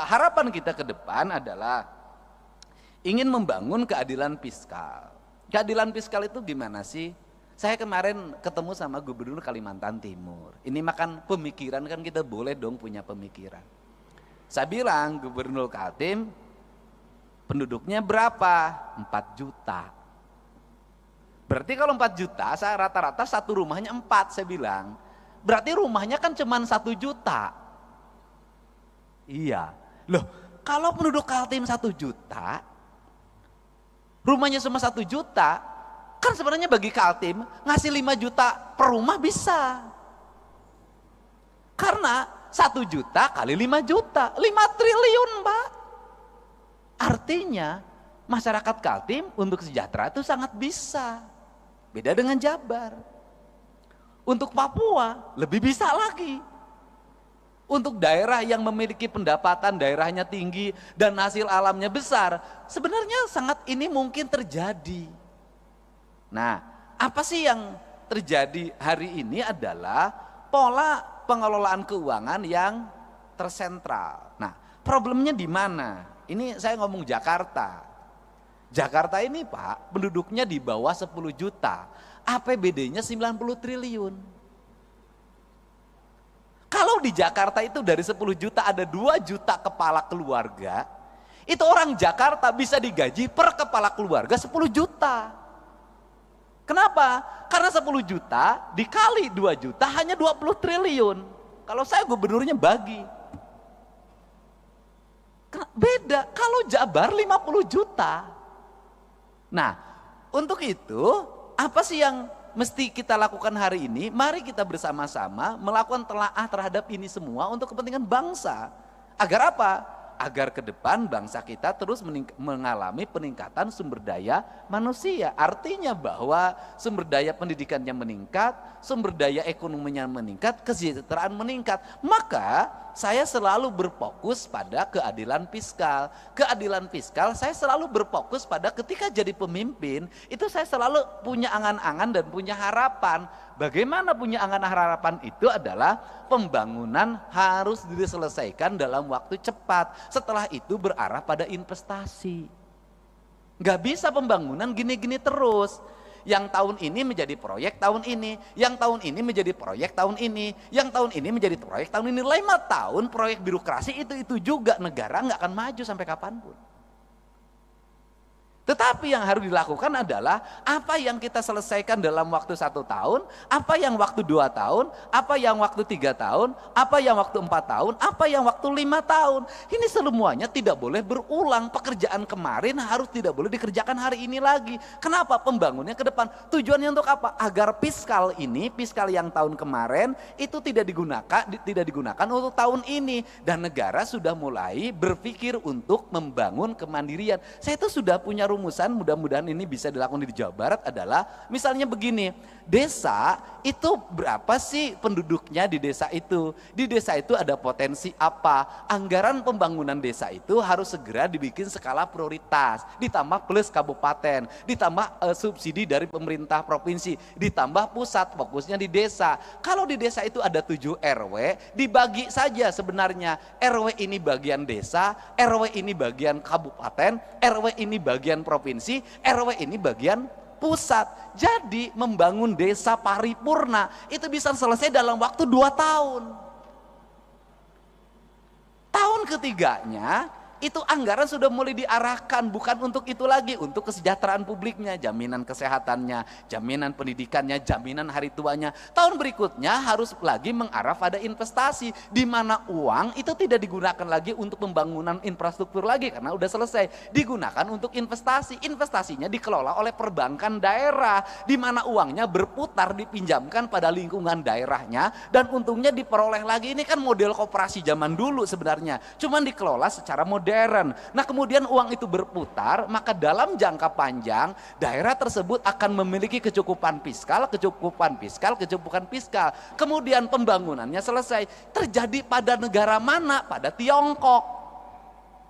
harapan kita ke depan adalah ingin membangun keadilan fiskal. Keadilan fiskal itu gimana sih? Saya kemarin ketemu sama Gubernur Kalimantan Timur. Ini makan pemikiran, kan kita boleh dong punya pemikiran. Saya bilang, Gubernur Kaltim, penduduknya berapa? 4 juta. Berarti kalau 4 juta, saya rata-rata satu rumahnya 4, saya bilang. Berarti rumahnya kan cuma 1 juta. Iya. Loh, kalau penduduk Kaltim 1 juta, rumahnya cuma 1 juta, kan sebenarnya bagi Kaltim ngasih 5 juta per rumah bisa. Karena 1 juta kali 5 juta, 5 triliun Pak. Artinya masyarakat Kaltim untuk sejahtera itu sangat bisa. Beda dengan Jabar. Untuk Papua lebih bisa lagi. Untuk daerah yang memiliki pendapatan daerahnya tinggi dan hasil alamnya besar, sebenarnya sangat ini mungkin terjadi. Nah, apa sih yang terjadi hari ini adalah pola pengelolaan keuangan yang tersentral. Nah, problemnya di mana? Ini saya ngomong Jakarta. Jakarta ini Pak, penduduknya di bawah 10 juta, APBD-nya 90 triliun. Kalau di Jakarta itu dari 10 juta ada 2 juta kepala keluarga, itu orang Jakarta bisa digaji per kepala keluarga 10 juta. Kenapa? Karena 10 juta dikali 2 juta hanya 20 triliun. Kalau saya gubernurnya bagi. Beda, kalau Jabar 50 juta. Nah, untuk itu apa sih yang mesti kita lakukan hari ini? Mari kita bersama-sama melakukan telaah terhadap ini semua untuk kepentingan bangsa. Agar apa? Agar ke depan bangsa kita terus mengalami peningkatan sumber daya manusia. Artinya bahwa sumber daya pendidikannya meningkat, sumber daya ekonominya meningkat, kesejahteraan meningkat. Maka saya selalu berfokus pada keadilan fiskal. Keadilan fiskal saya selalu berfokus pada ketika jadi pemimpin, itu saya selalu punya angan-angan dan punya harapan. Bagaimana punya angan harapan itu adalah pembangunan harus diselesaikan dalam waktu cepat. Setelah itu berarah pada investasi. Gak bisa pembangunan gini-gini terus. Yang tahun ini menjadi proyek tahun ini, yang tahun ini menjadi proyek tahun ini, yang tahun ini menjadi proyek tahun ini. 5 tahun proyek birokrasi itu juga, negara gak akan maju sampai kapanpun. Tetapi yang harus dilakukan adalah apa yang kita selesaikan dalam waktu 1 tahun, apa yang waktu 2 tahun, apa yang waktu 3 tahun, apa yang waktu 4 tahun, apa yang waktu 5 tahun. Ini semuanya tidak boleh berulang. Pekerjaan kemarin harus tidak boleh dikerjakan hari ini lagi. Kenapa? Pembangunnya ke depan. Tujuannya untuk apa? Agar fiskal ini, fiskal yang tahun kemarin itu tidak digunakan untuk tahun ini. Dan negara sudah mulai berpikir untuk membangun kemandirian. Saya itu sudah punya rumusan, mudah-mudahan ini bisa dilakukan di Jawa Barat, adalah misalnya begini, desa itu berapa sih penduduknya di desa itu? Di desa itu ada potensi apa? Anggaran pembangunan desa itu harus segera dibikin skala prioritas, ditambah plus kabupaten, ditambah subsidi dari pemerintah provinsi, ditambah pusat fokusnya di desa. Kalau di desa itu ada 7 RW, dibagi saja sebenarnya. RW ini bagian desa, RW ini bagian kabupaten, RW ini bagian provinsi, RW ini bagian pusat. Jadi membangun desa paripurna itu bisa selesai dalam waktu 2 tahun. Tahun ketiganya itu anggaran sudah mulai diarahkan, bukan untuk itu lagi, untuk kesejahteraan publiknya, jaminan kesehatannya, jaminan pendidikannya, jaminan hari tuanya. Tahun berikutnya harus lagi mengarah pada investasi, di mana uang itu tidak digunakan lagi untuk pembangunan infrastruktur lagi karena udah selesai, digunakan untuk investasi. Investasinya dikelola oleh perbankan daerah, di mana uangnya berputar, dipinjamkan pada lingkungan daerahnya, dan untungnya diperoleh lagi. Ini kan model koperasi zaman dulu sebenarnya, cuman dikelola secara modern. Nah, kemudian uang itu berputar, maka dalam jangka panjang daerah tersebut akan memiliki kecukupan fiskal. Kemudian pembangunannya selesai. Terjadi pada negara mana? Pada Tiongkok.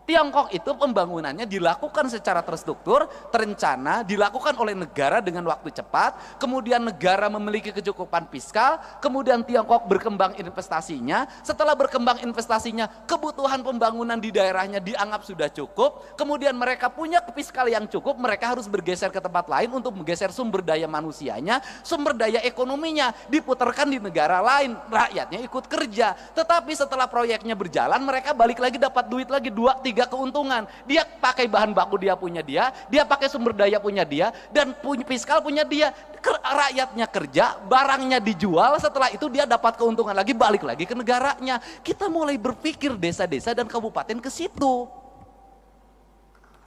Tiongkok itu pembangunannya dilakukan secara terstruktur, terencana, dilakukan oleh negara dengan waktu cepat, kemudian negara memiliki kecukupan fiskal, kemudian Tiongkok berkembang investasinya, setelah berkembang investasinya, kebutuhan pembangunan di daerahnya dianggap sudah cukup, kemudian mereka punya fiskal yang cukup, mereka harus bergeser ke tempat lain untuk menggeser sumber daya manusianya, sumber daya ekonominya, diputarkan di negara lain, rakyatnya ikut kerja, tetapi setelah proyeknya berjalan, mereka balik lagi dapat duit lagi 2-3 keuntungan. Dia pakai bahan baku dia punya dia pakai sumber daya punya dia, dan punya fiskal punya dia. Rakyatnya kerja, barangnya dijual, setelah itu dia dapat keuntungan lagi, balik lagi ke negaranya. Kita mulai berpikir desa-desa dan kabupaten ke situ.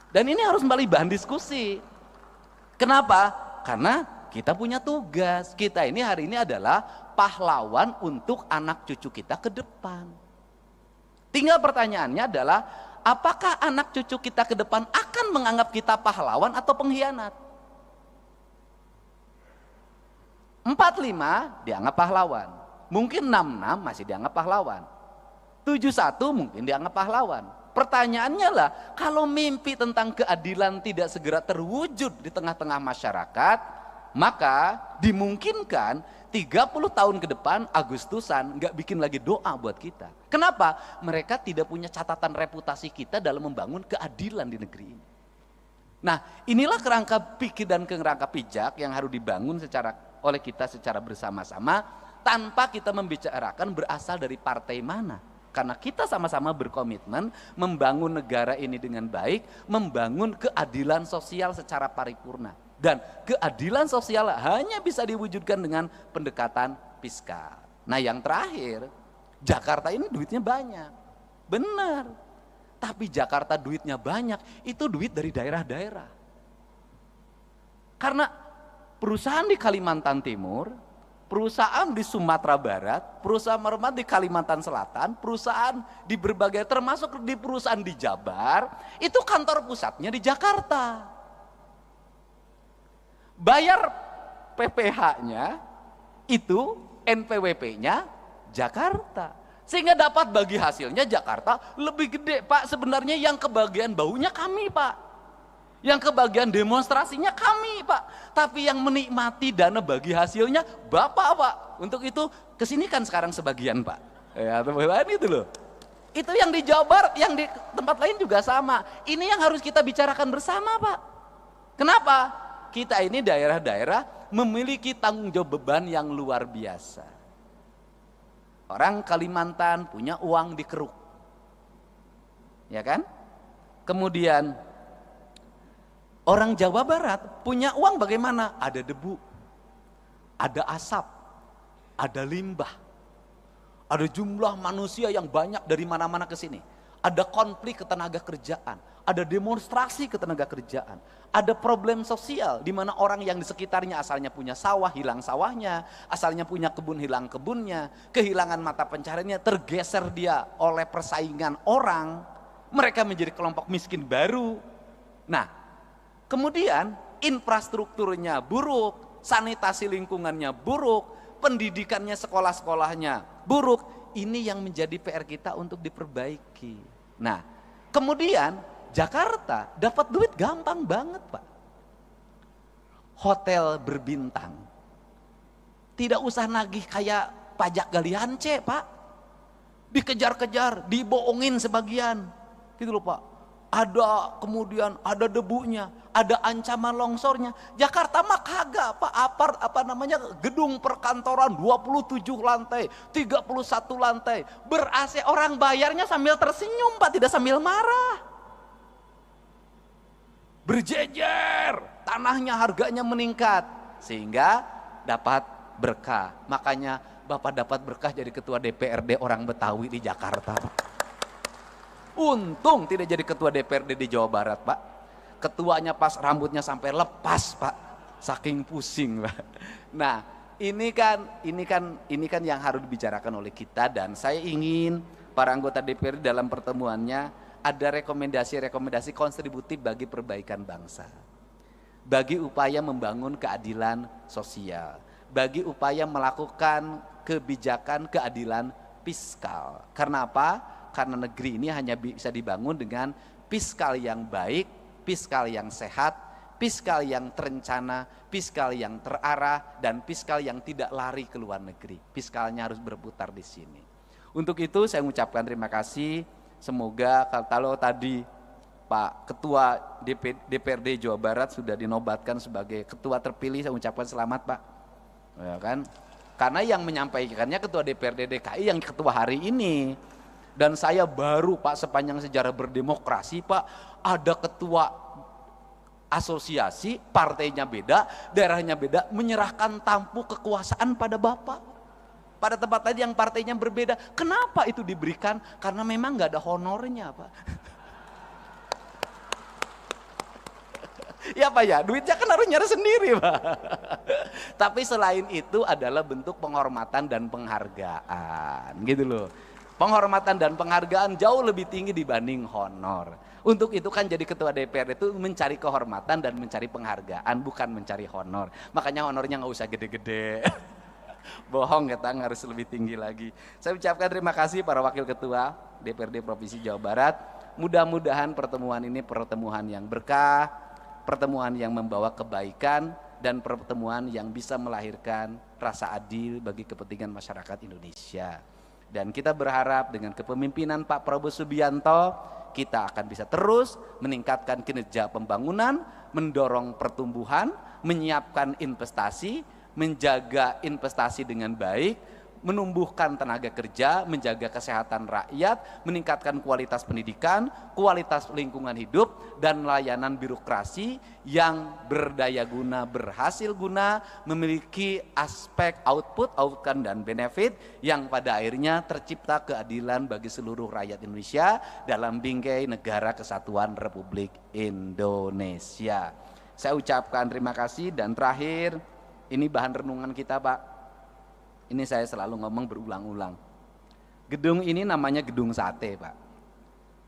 Dan ini harus kembali bahan diskusi. Kenapa? Karena kita punya tugas. Kita ini hari ini adalah pahlawan untuk anak cucu kita ke depan. Tinggal pertanyaannya adalah, apakah anak cucu kita ke depan akan menganggap kita pahlawan atau pengkhianat? 45 dianggap pahlawan, mungkin 66 masih dianggap pahlawan, 71 mungkin dianggap pahlawan. Pertanyaannya lah, kalau mimpi tentang keadilan tidak segera terwujud di tengah-tengah masyarakat, maka dimungkinkan 30 tahun ke depan Agustusan nggak bikin lagi doa buat kita. Kenapa? Mereka tidak punya catatan reputasi kita dalam membangun keadilan di negeri ini. Nah, inilah kerangka pikir dan kerangka pijak yang harus dibangun oleh kita secara bersama-sama, tanpa kita membicarakan berasal dari partai mana. Karena kita sama-sama berkomitmen membangun negara ini dengan baik, membangun keadilan sosial secara paripurna. Dan keadilan sosial hanya bisa diwujudkan dengan pendekatan fiskal. Nah, yang terakhir, Jakarta ini duitnya banyak, benar. Tapi Jakarta duitnya banyak, itu duit dari daerah-daerah. Karena perusahaan di Kalimantan Timur, perusahaan di Sumatera Barat, perusahaan di Kalimantan Selatan, perusahaan di berbagai, termasuk di perusahaan di Jabar, itu kantor pusatnya di Jakarta. Bayar PPh-nya itu, NPWP-nya Jakarta. Sehingga dapat bagi hasilnya Jakarta lebih gede, Pak. Sebenarnya yang kebagian baunya kami, Pak. Yang kebagian demonstrasinya kami, Pak. Tapi yang menikmati dana bagi hasilnya Bapak, Pak. Untuk itu kesini kan sekarang sebagian, Pak. Ya, teman-teman, itu loh. Itu yang di Jabar, yang di tempat lain juga sama. Ini yang harus kita bicarakan bersama, Pak. Kenapa? Kita ini daerah-daerah memiliki tanggung jawab beban yang luar biasa. Orang Kalimantan punya uang di keruk, ya kan? Kemudian orang Jawa Barat punya uang bagaimana? Ada debu, ada asap, ada limbah, ada jumlah manusia yang banyak dari mana-mana ke sini. Ada konflik ketenaga kerjaan, ada demonstrasi ketenaga kerjaan, ada problem sosial di mana orang yang di sekitarnya asalnya punya sawah, hilang sawahnya, asalnya punya kebun, hilang kebunnya, kehilangan mata pencahariannya, tergeser dia oleh persaingan orang, mereka menjadi kelompok miskin baru. Nah, kemudian infrastrukturnya buruk, sanitasi lingkungannya buruk, pendidikannya, sekolah-sekolahnya buruk. Ini yang menjadi PR kita untuk diperbaiki. Nah, kemudian Jakarta dapat duit gampang banget, Pak. Hotel berbintang. Tidak usah nagih kayak pajak galian C, Pak. Dikejar-kejar, dibohongin sebagian. Gitu loh, Pak. Ada kemudian ada debunya, ada ancaman longsornya. Jakarta mah kagak, Pak. Gedung perkantoran 27 lantai, 31 lantai, ber-AC, orang bayarnya sambil tersenyum, Pak, tidak sambil marah. Berjejer, tanahnya harganya meningkat sehingga dapat berkah. Makanya Bapak dapat berkah jadi ketua DPRD orang Betawi di Jakarta, Pak. Untung tidak jadi ketua DPRD di Jawa Barat, Pak. Ketuanya pas rambutnya sampai lepas, Pak. Saking pusing, Pak. Nah, ini kan yang harus dibicarakan oleh kita, dan saya ingin para anggota DPRD dalam pertemuannya ada rekomendasi kontributif bagi perbaikan bangsa. Bagi upaya membangun keadilan sosial, bagi upaya melakukan kebijakan keadilan fiskal. Karena apa? Karena negeri ini hanya bisa dibangun dengan fiskal yang baik, fiskal yang sehat, fiskal yang terencana, fiskal yang terarah, dan fiskal yang tidak lari ke luar negeri. Fiskalnya harus berputar di sini. Untuk itu saya mengucapkan terima kasih. Semoga kalau tadi Pak Ketua DPRD Jawa Barat sudah dinobatkan sebagai ketua terpilih, saya ucapkan selamat Pak. Ya kan? Karena yang menyampaikannya Ketua DPRD DKI yang ketua hari ini. Dan saya baru Pak sepanjang sejarah berdemokrasi Pak, ada ketua asosiasi, partainya beda, daerahnya beda, menyerahkan tampuk kekuasaan pada Bapak. Pada tempat tadi yang partainya berbeda. Kenapa itu diberikan? Karena memang nggak ada honornya Pak. Ya Pak ya, duitnya kan harus nyari sendiri Pak. Tapi selain itu adalah bentuk penghormatan dan penghargaan, gitu loh. Penghormatan dan penghargaan jauh lebih tinggi dibanding honor. Untuk itu kan jadi ketua DPR itu mencari kehormatan dan mencari penghargaan, bukan mencari honor. Makanya honornya nggak usah gede-gede. Bohong kita harus lebih tinggi lagi. Saya ucapkan terima kasih para wakil ketua DPRD Provinsi Jawa Barat. Mudah-mudahan pertemuan ini pertemuan yang berkah, pertemuan yang membawa kebaikan, dan pertemuan yang bisa melahirkan rasa adil bagi kepentingan masyarakat Indonesia. Dan kita berharap dengan kepemimpinan Pak Prabowo Subianto, kita akan bisa terus meningkatkan kinerja pembangunan, mendorong pertumbuhan, menyiapkan investasi, menjaga investasi dengan baik, menumbuhkan tenaga kerja, menjaga kesehatan rakyat, meningkatkan kualitas pendidikan, kualitas lingkungan hidup, dan layanan birokrasi yang berdaya guna, berhasil guna, memiliki aspek output, outcome, dan benefit yang pada akhirnya tercipta keadilan bagi seluruh rakyat Indonesia dalam bingkai negara kesatuan Republik Indonesia. Saya ucapkan terima kasih, dan terakhir, ini bahan renungan kita Pak. Ini saya selalu ngomong berulang-ulang. Gedung ini namanya gedung sate Pak.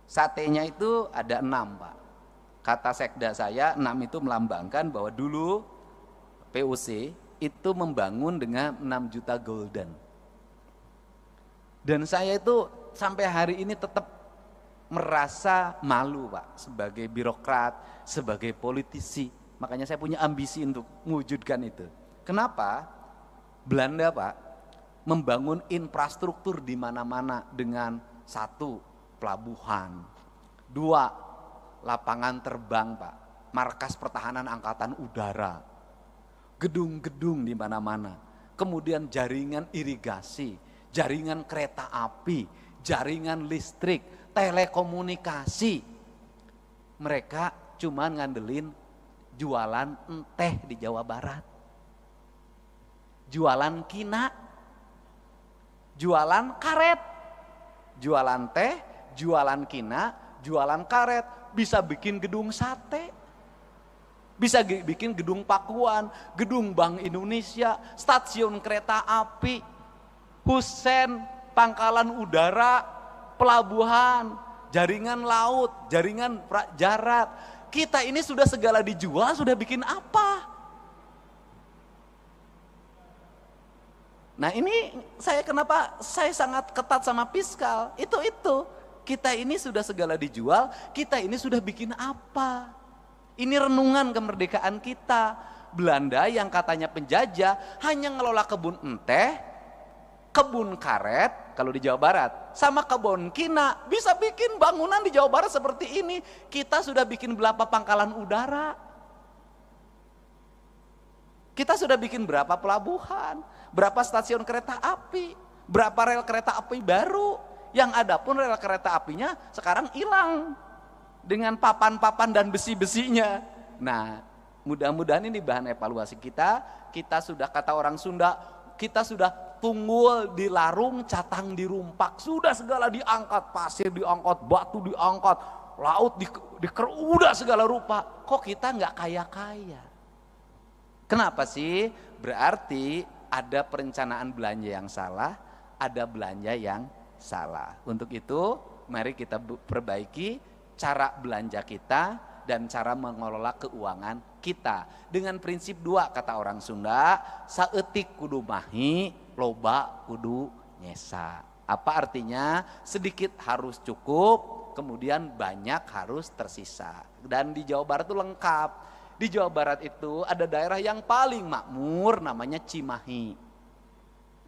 Satenya itu ada 6 Pak. Kata sekda saya 6 itu melambangkan bahwa dulu POC itu membangun dengan 6 juta golden. Dan saya itu sampai hari ini tetap merasa malu Pak, sebagai birokrat, sebagai politisi. Makanya saya punya ambisi untuk mewujudkan itu. Kenapa? Belanda Pak membangun infrastruktur di mana-mana dengan 1, pelabuhan, 2, lapangan terbang Pak, markas pertahanan angkatan udara, gedung-gedung di mana-mana, kemudian jaringan irigasi, jaringan kereta api, jaringan listrik, telekomunikasi. Mereka cuma ngandelin jualan teh di Jawa Barat, jualan kina, jualan karet, jualan teh, jualan kina, jualan karet, bisa bikin gedung sate, bisa bikin gedung pakuan, gedung Bank Indonesia, stasiun kereta api, husen, pangkalan udara, pelabuhan, jaringan laut, jaringan darat. Kita ini sudah segala dijual, sudah bikin apa? Nah ini kenapa saya sangat ketat sama fiskal, itu kita ini sudah segala dijual, kita ini sudah bikin apa? Ini renungan kemerdekaan kita. Belanda yang katanya penjajah hanya ngelola kebun teh, kebun karet kalau di Jawa Barat, sama kebun kina, bisa bikin bangunan di Jawa Barat seperti ini. Kita sudah bikin berapa pangkalan udara, kita sudah bikin berapa pelabuhan, berapa stasiun kereta api, berapa rel kereta api baru. Yang ada pun rel kereta apinya sekarang hilang dengan papan-papan dan besi-besinya. Nah, mudah-mudahan ini bahan evaluasi kita. Kita sudah, kata orang Sunda, kita sudah tunggul di larung, catang di rumpak. Sudah segala diangkat, pasir diangkat, batu diangkat, laut udah segala rupa. Kok kita nggak kaya-kaya? Kenapa sih? Berarti ada perencanaan belanja yang salah, ada belanja yang salah. Untuk itu, mari kita perbaiki cara belanja kita dan cara mengelola keuangan kita. Dengan prinsip 2, kata orang Sunda, saeutik kudu mahi, loba kudu nyesa. Apa artinya? Sedikit harus cukup, kemudian banyak harus tersisa. Dan di Jawa Barat itu lengkap. Di Jawa Barat itu ada daerah yang paling makmur namanya Cimahi.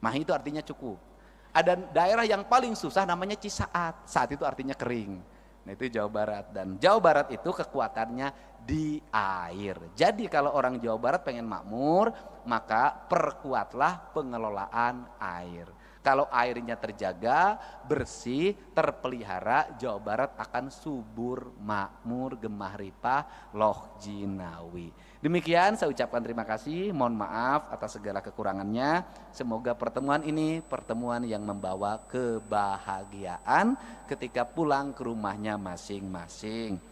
Mahi itu artinya cukup. Ada daerah yang paling susah namanya Cisaat. Saat itu artinya kering. Nah itu Jawa Barat. Dan Jawa Barat itu kekuatannya di air. Jadi kalau orang Jawa Barat pengen makmur, maka perkuatlah pengelolaan air. Kalau airnya terjaga, bersih, terpelihara, Jawa Barat akan subur, makmur, gemah ripah, loh jinawi. Demikian saya ucapkan terima kasih, mohon maaf atas segala kekurangannya. Semoga pertemuan ini pertemuan yang membawa kebahagiaan ketika pulang ke rumahnya masing-masing.